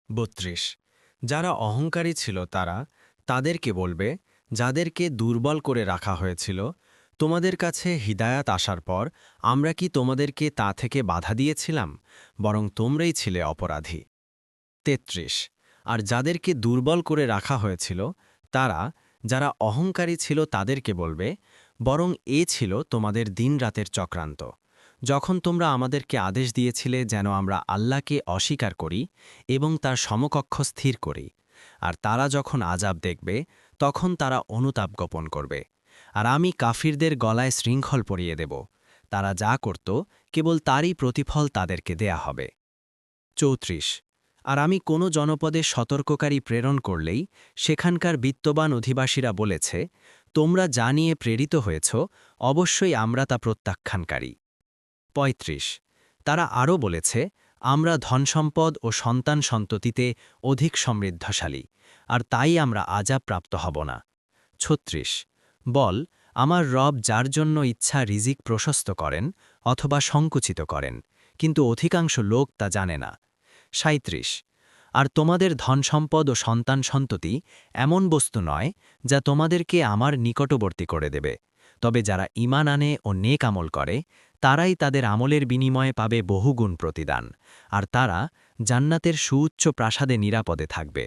৩২ যারা অহংকারী ছিল তারা তাদেরকে বলবে, যাদেরকে দুর্বল করে রাখা হয়েছিল, তোমাদের কাছে হিদায়াত আসার পর আমরা কি তোমাদেরকে তা থেকে বাধা দিয়েছিলাম? বরং তোমরাই ছিলে অপরাধী। ৩৩ আর যাদেরকে দুর্বল করে রাখা হয়েছিল তারা, যারা অহংকারী ছিল তাদেরকে বলবে, বরং এ ছিল তোমাদের দিনরাতের চক্রান্ত, যখন তোমরা আমাদেরকে আদেশ দিয়েছিলে যেন আমরা আল্লাহকে অস্বীকার করি এবং তার সমকক্ষ স্থির করি। আর তারা যখন আযাব দেখবে তখন তারা অনুতাপ গোপন করবে। আর আমি কাফিরদের গলায় শৃঙ্খল পরিয়ে দেব। তারা যা করত কেবল তারই প্রতিফল তাদেরকে দেয়া হবে। ৩৪ আর আমি কোনো জনপদে সতর্ককারী প্রেরণ করলেই সেখানকার বিত্তবান অধিবাসীরা বলেছে, তোমরা যা নিয়ে প্রেরিত হয়েছ অবশ্যই আমরা তা প্রত্যাখ্যানকারী। ৩৫ তারা আরও বলেছে, আমরা ধনসম্পদ ও সন্তান সন্ততিতে অধিক সমৃদ্ধশালী, আর তাই আমরা আযাব প্রাপ্ত হব না। ৩৬ বল, আমার রব যার জন্য ইচ্ছা রিজিক প্রশস্ত করেন অথবা সংকুচিত করেন, কিন্তু অধিকাংশ লোক তা জানে না। ৩৭ আর তোমাদের ধনসম্পদ ও সন্তান সন্ততি এমন বস্তু নয় যা তোমাদেরকে আমার নিকটবর্তী করে দেবে, তবে যারা ঈমান আনে ও নেক আমল করে তারাই তাদের আমলের বিনিময়ে পাবে বহুগুণ প্রতিদান, আর তারা জান্নাতের সুউচ্চ প্রাসাদে নিরাপদে থাকবে।